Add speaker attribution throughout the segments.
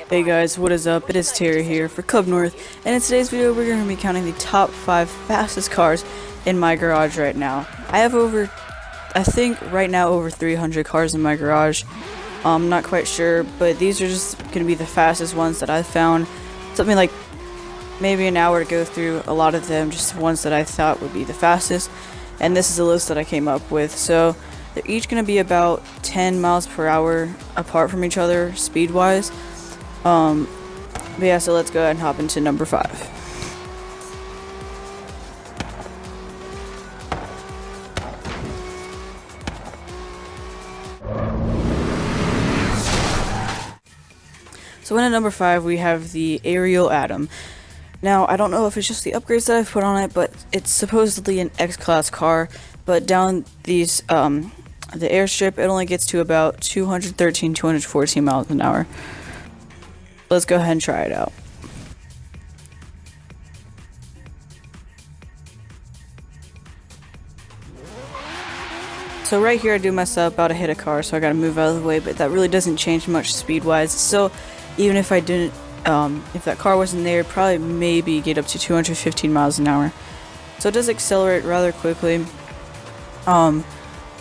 Speaker 1: Hey guys, what is up? It is Terry here for Club North, and in today's video we're going to be counting the top 5 fastest cars in my garage right now. I have I think right now over 300 cars in my garage. I'm not quite sure, but these are just going to be the fastest ones that I've found. Something like maybe an hour to go through a lot of them, just ones that I thought would be the fastest. And this is a list that I came up with. So they're each going to be about 10 miles per hour apart from each other speed-wise. But yeah, so let's go ahead and hop into number 5. So in at number 5 we have the Aerial Atom. Now I don't know if it's just the upgrades that I've put on it, but it's supposedly an X-Class car, but down these the airstrip it only gets to about 214 miles an hour. Let's go ahead and try it out. So right here I do mess up, about to hit a car, so I gotta move out of the way, but that really doesn't change much speed-wise. So even if I didn't, if that car wasn't there, it'd probably maybe get up to 215 miles an hour. So it does accelerate rather quickly.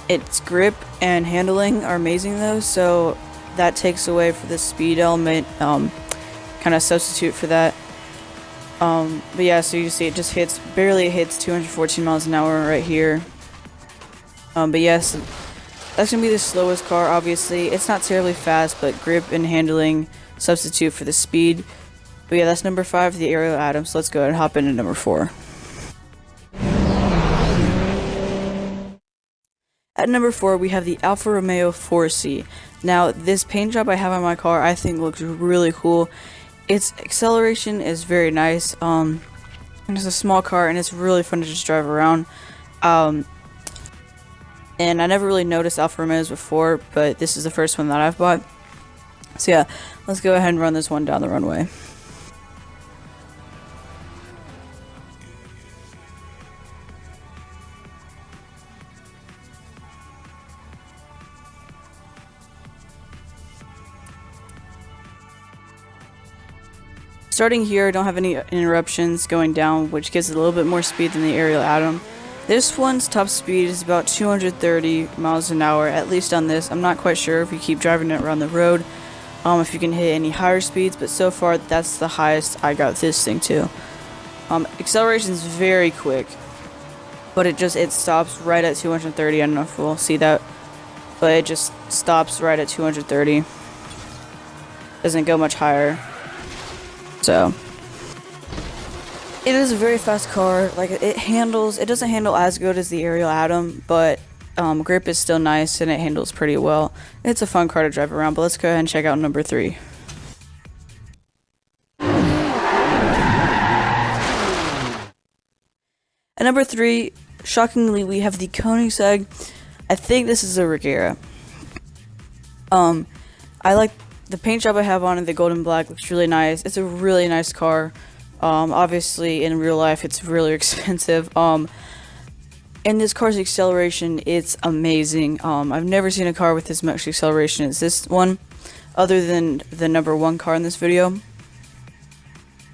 Speaker 1: Its grip and handling are amazing though, so that takes away for the speed element, kind of substitute for that. But yeah, so you see it just barely hits 214 miles an hour right here. But yes, that's gonna be the slowest car. Obviously, it's not terribly fast, but grip and handling substitute for the speed. But yeah, that's number 5, the Aerial Atom. So let's go ahead and hop into number 4. At number 4, we have the Alfa Romeo 4C. Now, this paint job I have on my car, I think looks really cool. Its acceleration is very nice. And it's a small car, and it's really fun to just drive around. And I never really noticed Alfa Romeos before, but this is the first one that I've bought. So yeah, let's go ahead and run this one down the runway. Starting here, I don't have any interruptions going down, which gives it a little bit more speed than the Aerial Atom. This one's top speed is about 230 miles an hour, at least on this. I'm not quite sure if you keep driving it around the road, if you can hit any higher speeds, but so far that's the highest I got this thing to. Acceleration is very quick, but it stops right at 230. I don't know if we'll see that, but it just stops right at 230. Doesn't go much higher. So it is a very fast car. Like it doesn't handle as good as the Aerial Atom, but grip is still nice and it handles pretty well. It's a fun car to drive around, but let's go ahead and check out number 3. At number 3, shockingly, we have the Koenigsegg. I think this is a Regera. I like the paint job I have on it, the golden black, looks really nice. It's a really nice car. Obviously, in real life, it's really expensive. And this car's acceleration, it's amazing. I've never seen a car with as much acceleration as this one, other than the number 1 car in this video.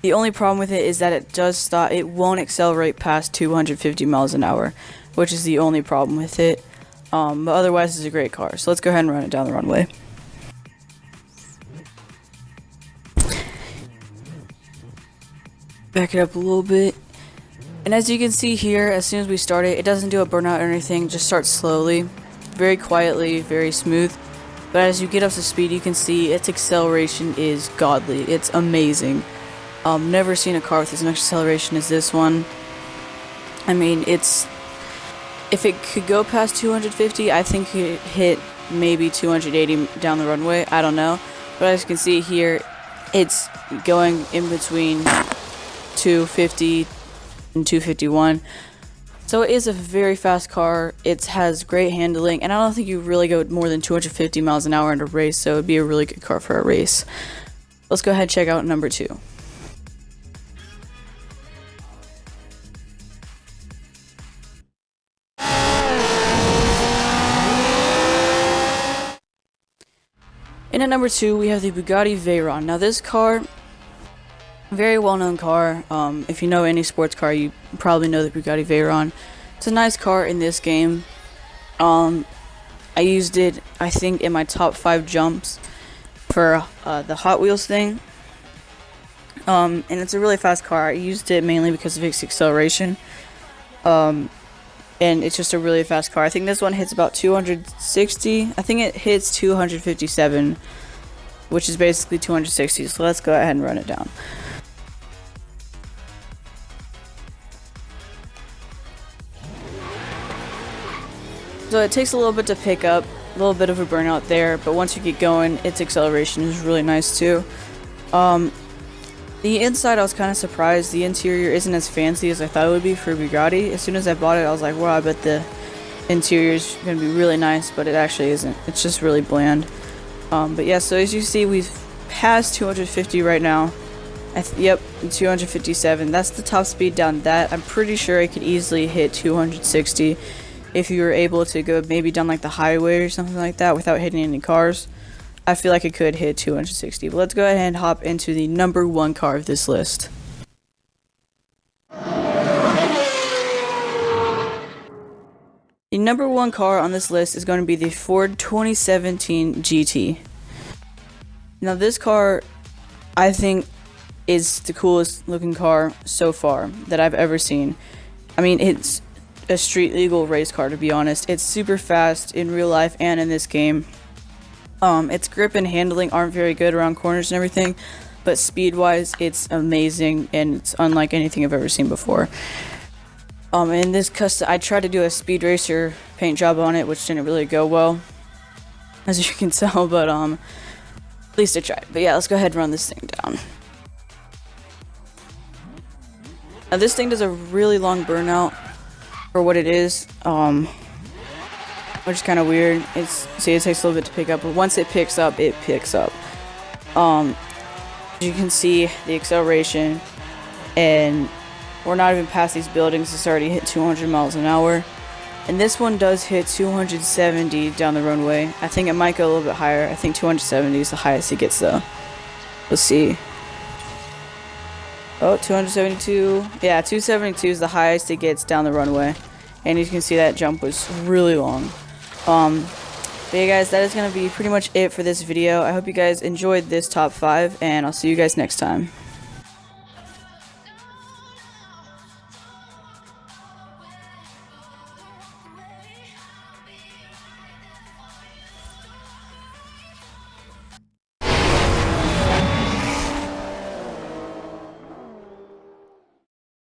Speaker 1: The only problem with it is that it does stop. It won't accelerate past 250 miles an hour, which is the only problem with it. But otherwise, it's a great car. So let's go ahead and run it down the runway. Back it up a little bit. And as you can see here, as soon as we start it, it doesn't do a burnout or anything, just starts slowly, very quietly, very smooth. But as you get up to speed, you can see its acceleration is godly. It's amazing. Never seen a car with as much acceleration as this one. I mean, if it could go past 250, I think it hit maybe 280 down the runway. I don't know. But as you can see here, it's going in between 250 and 251. So it is a very fast car. It has great handling, and I don't think you really go more than 250 miles an hour in a race, so it'd be a really good car for a race. Let's go ahead and check out number 2. And at number 2, we have the Bugatti Veyron. Now this car, very well-known car. If you know any sports car, you probably know the Bugatti Veyron. It's a nice car in this game. I used it, I think, in my top 5 jumps for the Hot Wheels thing. And it's a really fast car. I used it mainly because of its acceleration. And it's just a really fast car. I think this one hits about 260. I think it hits 257, which is basically 260. So let's go ahead and run it down. So it takes a little bit to pick up, a little bit of a burnout there, but once you get going, its acceleration is really nice too. The inside, I was kind of surprised. The interior isn't as fancy as I thought it would be for Bugatti. As soon as I bought it, I was like, wow, I bet the interior is going to be really nice, but it actually isn't. It's just really bland. But yeah, so as you see, we've passed 250 right now. Yep, 257. That's the top speed down that. I'm pretty sure I could easily hit 260 if you were able to go maybe down like the highway or something like that without hitting any cars. I feel like it could hit 260. But let's go ahead and hop into the number 1 car of this list. The number 1 car on this list is going to be the Ford 2017 GT. Now this car, I think, is the coolest looking car so far that I've ever seen. I mean, it's a street legal race car, to be honest. It's super fast in real life and in this game. Its grip and handling aren't very good around corners and everything, but speed wise it's amazing and it's unlike anything I've ever seen before. In this custom, I tried to do a Speed Racer paint job on it, which didn't really go well, as you can tell, but at least I tried. But yeah, let's go ahead and run this thing down. Now this thing does a really long burnout for what it is, which is kind of weird. See, it takes a little bit to pick up, but once it picks up, it picks up. You can see the acceleration, and we're not even past these buildings. It's already hit 200 miles an hour, and this one does hit 270 down the runway. I think it might go a little bit higher. I think 270 is the highest it gets though. Let's see. Oh, 272. Yeah, 272 is the highest it gets down the runway, and you can see that jump was really long. But yeah guys, that is going to be pretty much it for this video. I hope you guys enjoyed this top 5, and I'll see you guys next time.